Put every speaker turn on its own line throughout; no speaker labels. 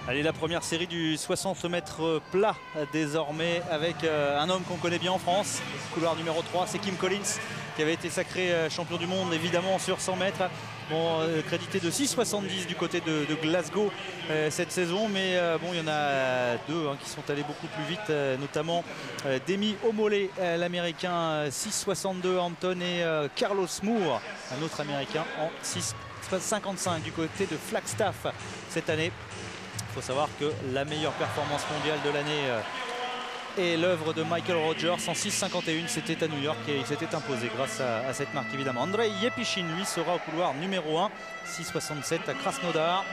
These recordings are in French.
Allez, la première série du 60 mètres plat désormais avec un homme qu'on connaît bien en France. Couloir numéro 3, c'est Kim Collins qui avait été sacré champion du monde évidemment sur 100 mètres. Bon, crédité de 6,70 du côté de Glasgow cette saison, mais bon, il y en a deux qui sont allés beaucoup plus vite, notamment Demi Omolé, l'américain 6,62 Hampton, et Carlos Moore, un autre américain en 6,55 du côté de Flagstaff cette année. Il faut savoir que la meilleure performance mondiale de l'année est l'œuvre de Michael Rogers en 6,51. C'était à New York et il s'était imposé grâce à cette marque évidemment. Andrei Yepichin, lui, sera au couloir numéro 1, 6,67 à Krasnodar,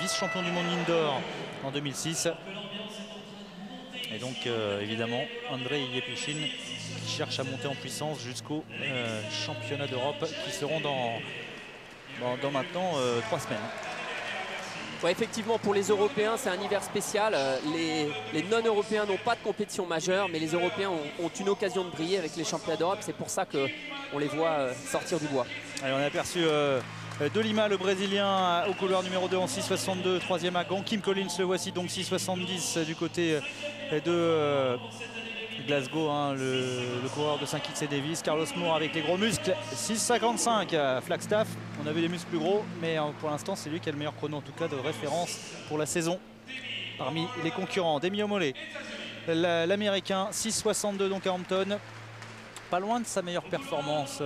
vice-champion du monde indoor en 2006. Et donc évidemment Andrei Yepichin qui cherche à monter en puissance jusqu'au championnat d'Europe qui seront dans maintenant 3 semaines.
Ouais, effectivement, pour les Européens, c'est un hiver spécial. Les non-Européens n'ont pas de compétition majeure, mais les Européens ont une occasion de briller avec les championnats d'Europe. C'est pour ça qu'on les voit sortir du bois.
Allez, on a aperçu De Lima, le Brésilien, au couloir numéro 2 en 6,62, troisième à Gand. Kim Collins, le voici donc 6,70 du côté de Glasgow, le coureur de Saint-Kitts et Nevis. Carlos Moore avec les gros muscles, 6,55 à Flagstaff. On a vu des muscles plus gros, mais pour l'instant c'est lui qui a le meilleur chrono, en tout cas de référence pour la saison parmi les concurrents. Demi Omolé, l'américain, 6,62 donc à Hampton, pas loin de sa meilleure performance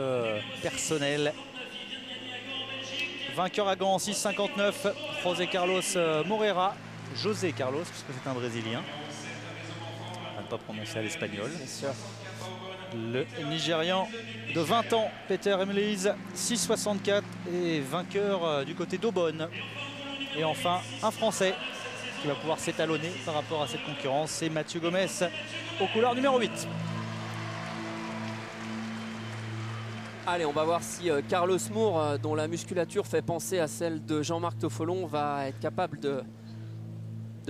personnelle. Vainqueur à Gand, 6,59, José Carlos Moreira, José Carlos puisque c'est un Brésilien, on ne va pas prononcer à l'espagnol. Le Nigérian de 20 ans, Peter Emeliz, 6,64 et vainqueur du côté d'Aubonne. Et enfin, un Français qui va pouvoir s'étalonner par rapport à cette concurrence, c'est Mathieu Gomez au couloir numéro 8.
Allez, on va voir si Carlos Moore, dont la musculature fait penser à celle de Jean-Marc Toffolon, va être capable de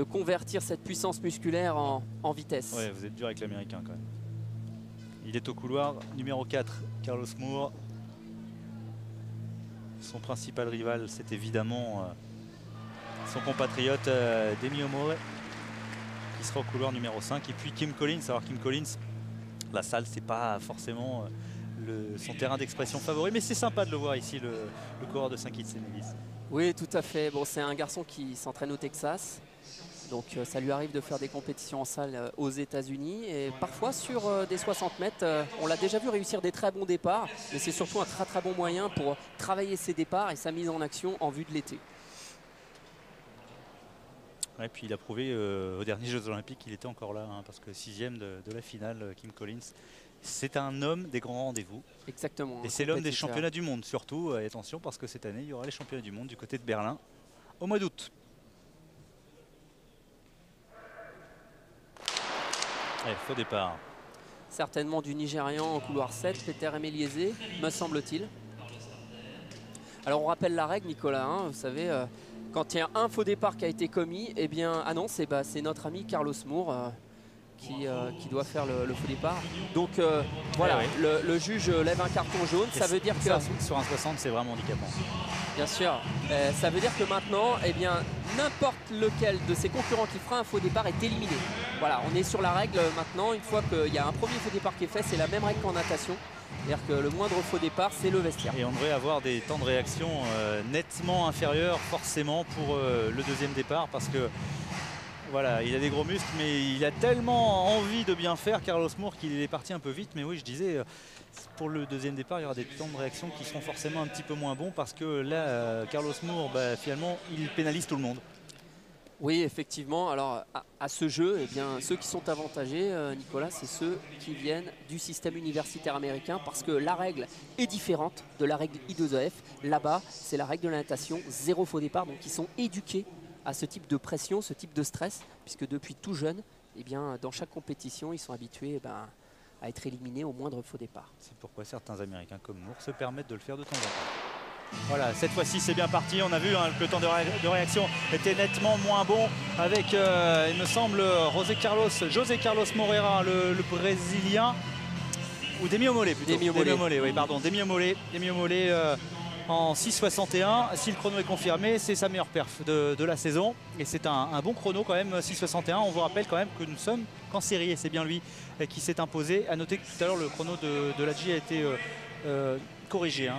convertir cette puissance musculaire en vitesse.
Ouais, vous êtes dur avec l'américain quand même. Il est au couloir numéro 4, Carlos Moore. Son principal rival, c'est évidemment son compatriote Demi Omolé, qui sera au couloir numéro 5. Et puis Kim Collins. Alors Kim Collins, la salle, c'est pas forcément son terrain d'expression favori, mais c'est sympa de le voir ici, le coureur de Saint-Kitts et Nevis.
Oui, tout à fait. Bon, c'est un garçon qui s'entraîne au Texas. Donc ça lui arrive de faire des compétitions en salle aux États-Unis, et parfois sur des 60 mètres, on l'a déjà vu réussir des très bons départs, mais c'est surtout un très bon moyen pour travailler ses départs et sa mise en action en vue de l'été.
Et puis il a prouvé aux derniers Jeux Olympiques qu'il était encore là, parce que 6e de la finale, Kim Collins. C'est un homme des grands rendez-vous.
Exactement.
Et c'est l'homme des championnats du monde surtout. Et attention, parce que cette année, il y aura les championnats du monde du côté de Berlin au mois d'août. Allez, faux départ.
Certainement du Nigérian en couloir 7, Peter Emeliz, me semble-t-il. Alors on rappelle la règle, Nicolas, vous savez, quand il y a un faux départ qui a été commis, eh bien, ah non, c'est notre ami Carlos Moore qui doit faire le faux départ. Donc voilà, le juge lève un carton jaune, ça veut dire que...
Sur un 60, c'est vraiment handicapant.
Bien sûr, ça veut dire que maintenant, eh bien, n'importe lequel de ses concurrents qui fera un faux départ est éliminé. Voilà, on est sur la règle maintenant. Une fois qu'il y a un premier faux départ qui est fait, c'est la même règle qu'en natation. C'est-à-dire que le moindre faux départ, c'est le vestiaire. Et
on devrait avoir des temps de réaction nettement inférieurs forcément pour le deuxième départ, parce que voilà, il a des gros muscles, mais il a tellement envie de bien faire, Carlos Moore, qu'il est parti un peu vite. Mais oui, je disais, pour le deuxième départ, il y aura des temps de réaction qui seront forcément un petit peu moins bons, parce que là, Carlos Moore, finalement, il pénalise tout le monde.
Oui, effectivement. Alors, à ce jeu, eh bien, ceux qui sont avantagés, Nicolas, c'est ceux qui viennent du système universitaire américain, parce que la règle est différente de la règle I2AF. Là-bas, c'est la règle de la natation, 0 faux départ, donc ils sont éduqués à ce type de pression, ce type de stress, puisque depuis tout jeune, eh bien, dans chaque compétition, ils sont habitués à être éliminés au moindre faux départ. C'est pourquoi certains Américains comme Moore se permettent de le faire de temps en temps. Voilà, cette fois-ci c'est bien parti. On a vu que le temps de réaction était nettement moins bon avec, il me semble, José Carlos Moreira, le Brésilien, ou Demi Omolé plutôt. Demi Omolé, oui, pardon. Demi Omolé
en 6,61. Si le chrono est confirmé, c'est sa meilleure perf de la saison. Et c'est un bon chrono quand même, 6,61. On vous rappelle quand même que nous sommes qu'en série et c'est bien lui qui s'est imposé. A noter que tout à l'heure le chrono de Ladji a été corrigé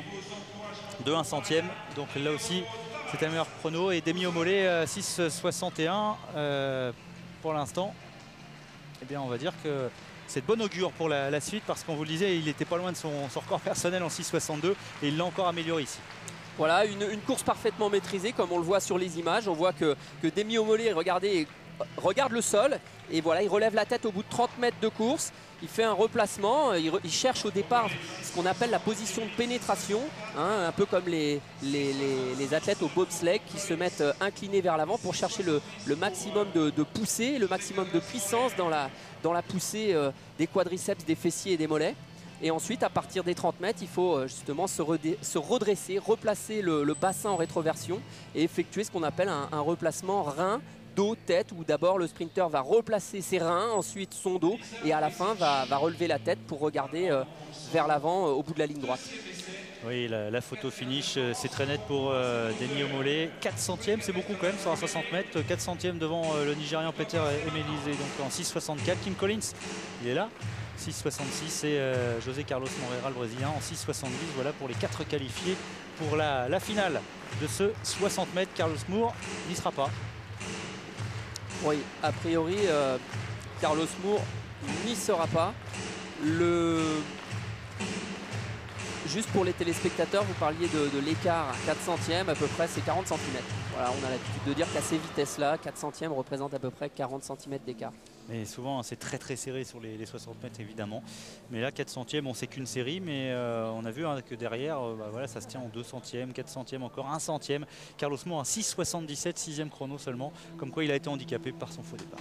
de 1 centième. Donc là aussi c'est un meilleur chrono. Et Demi Omolet 6,61 pour l'instant. Eh bien on va dire que c'est de bon augure pour la suite parce qu'on vous le disait, il n'était pas loin de son record personnel en 6,62 et il l'a encore amélioré ici.
Voilà, une course parfaitement maîtrisée comme on le voit sur les images. On voit que Demi Omolet, regardez, regarde le sol et voilà, il relève la tête au bout de 30 mètres de course. Il fait un replacement, il cherche au départ ce qu'on appelle la position de pénétration, un peu comme les athlètes au bobsleigh qui se mettent inclinés vers l'avant pour chercher le maximum de poussée, le maximum de puissance dans la poussée des quadriceps, des fessiers et des mollets. Et ensuite, à partir des 30 mètres, il faut justement se redresser, replacer le bassin en rétroversion et effectuer ce qu'on appelle un replacement rein, dos, tête, où d'abord le sprinter va replacer ses reins, ensuite son dos, et à la fin va relever la tête pour regarder vers l'avant au bout de la ligne droite.
Oui, la photo finish, c'est très net pour Demi Omolet. 4 centièmes, c'est beaucoup quand même sur un 60 mètres. 4 centièmes devant le Nigérian Peter Emelise, donc en 6,64. Kim Collins, il est là. 6,66 et José Carlos Moreira, le Brésilien, en 6,70. Voilà pour les 4 qualifiés pour la finale de ce 60 mètres. Carlos Moore n'y sera pas.
Oui, a priori, Carlos Moore n'y sera pas. Juste pour les téléspectateurs, vous parliez de l'écart à 4 centièmes, à peu près c'est 40 cm. Voilà, on a l'habitude de dire qu'à ces vitesses-là, 4 centièmes représentent à peu près 40 cm d'écart.
Mais souvent c'est très serré sur les 60 mètres évidemment. Mais là 4 centièmes, on sait qu'une série, mais on a vu que derrière, voilà, ça se tient en 2 centièmes, 4 centièmes, encore 1 centième. Carlos Moore en 6,77, 6e chrono seulement, comme quoi il a été handicapé par son faux départ.